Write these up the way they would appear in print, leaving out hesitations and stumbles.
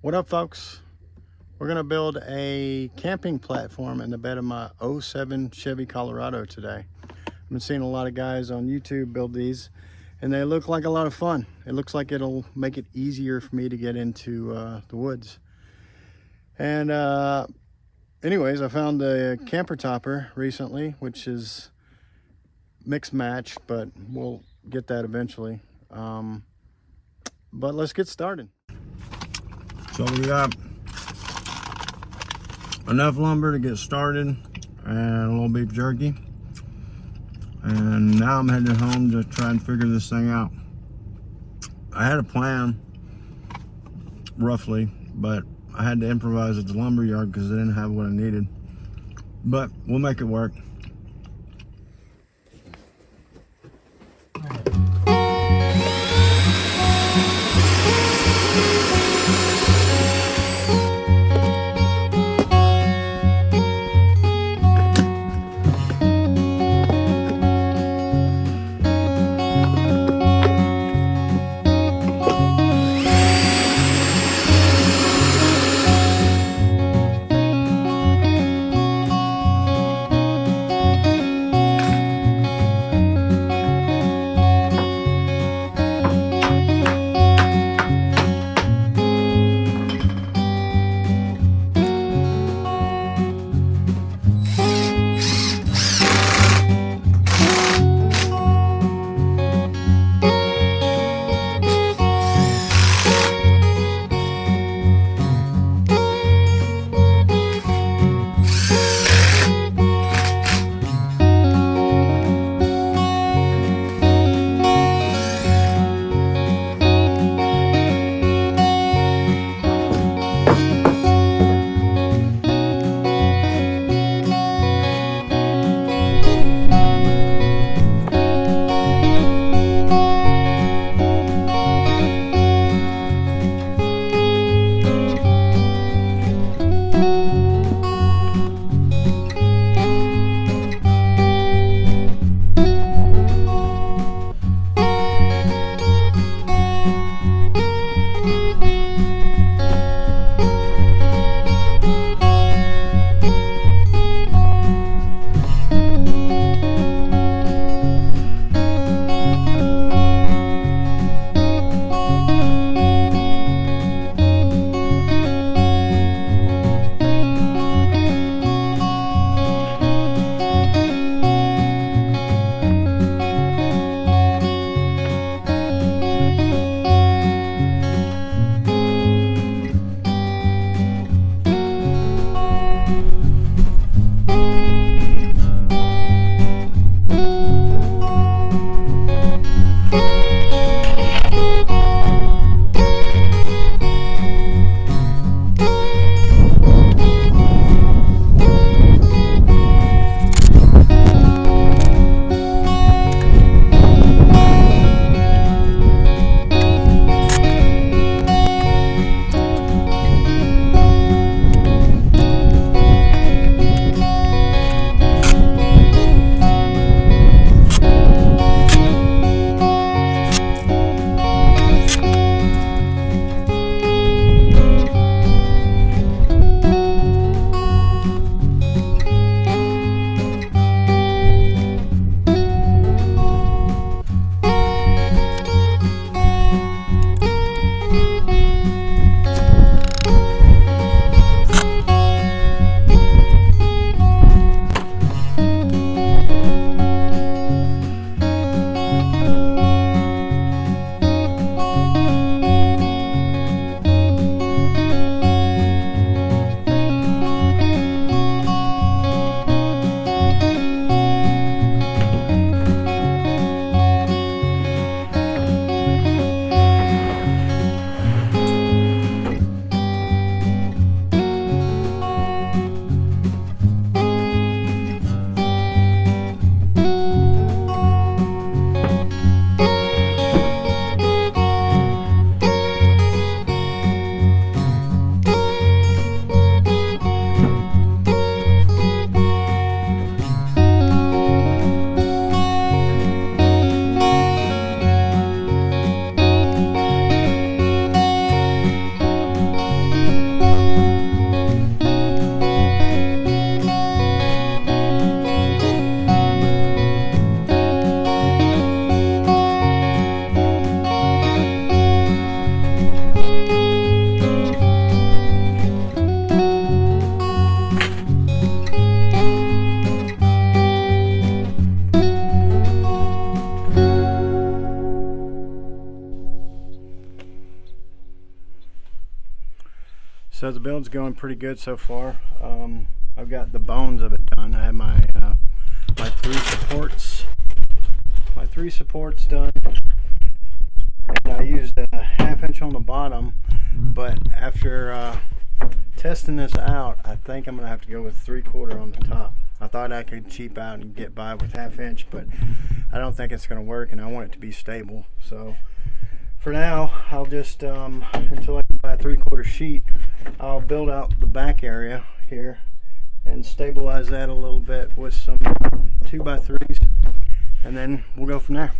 What up, folks? We're gonna build a camping platform in the bed of my '07 Chevy Colorado today. I've been seeing a lot of guys on YouTube build these, and they look like a lot of fun. It looks like it'll make it easier for me to get into the woods. And anyways, I found a camper topper recently, which is mixed match, but we'll get that eventually. But let's get started. So we got enough lumber to get started and a little beef jerky. And now I'm headed home to try and figure this thing out. I had a plan, roughly, but I had to improvise at the lumber yard because I didn't have what I needed. But we'll make it work. So the build's going pretty good so far. I've got the bones of it done. I have my my three supports done, and I used a 1/2 inch on the bottom. But after testing this out, I think I'm gonna have to go with 3/4 on the top. I thought I could cheap out and get by with 1/2 inch, but I don't think it's gonna work, and I want it to be stable. So for now, I'll just until I can buy a 3/4 sheet, I'll build out the back area here and stabilize that a little bit with some 2x3s, and then we'll go from there.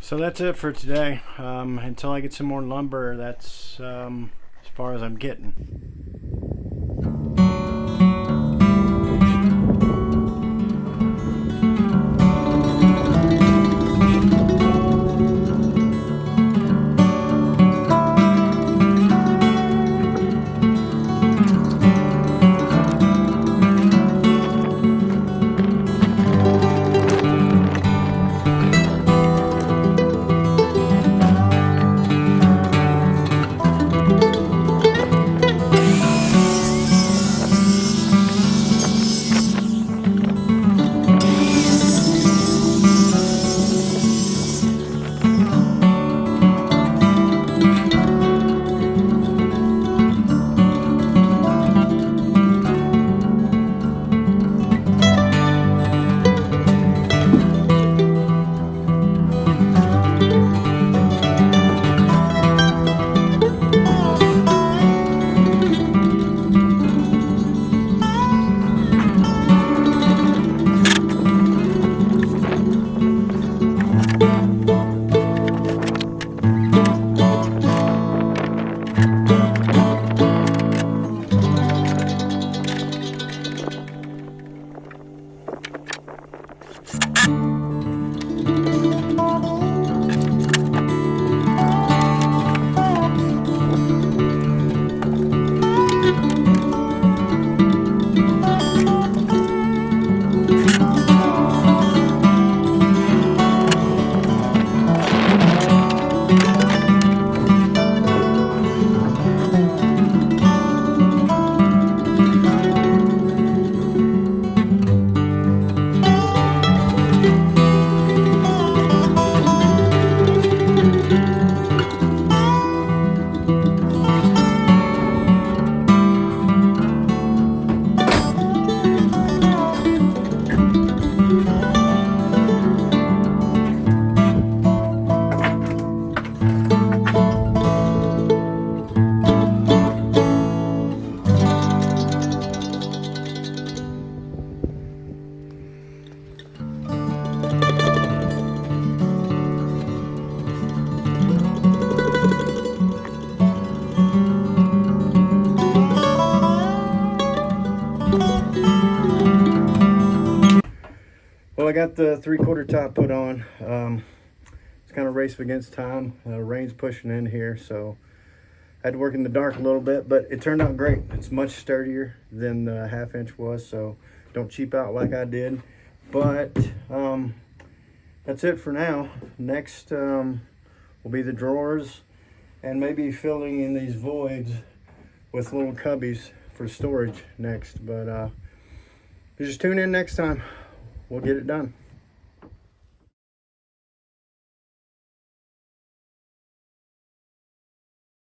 So that's it for today. Until I get some more lumber, that's as far as I'm getting. Well, I got the 3/4 top put on. It's kind of race against time. Rain's pushing in here, so I had to work in the dark a little bit, but it turned out great. It's much sturdier than the 1/2 inch was, so don't cheap out like I did. But that's it for now. Next will be the drawers and maybe filling in these voids with little cubbies for storage next. But just tune in next time. We'll get it done.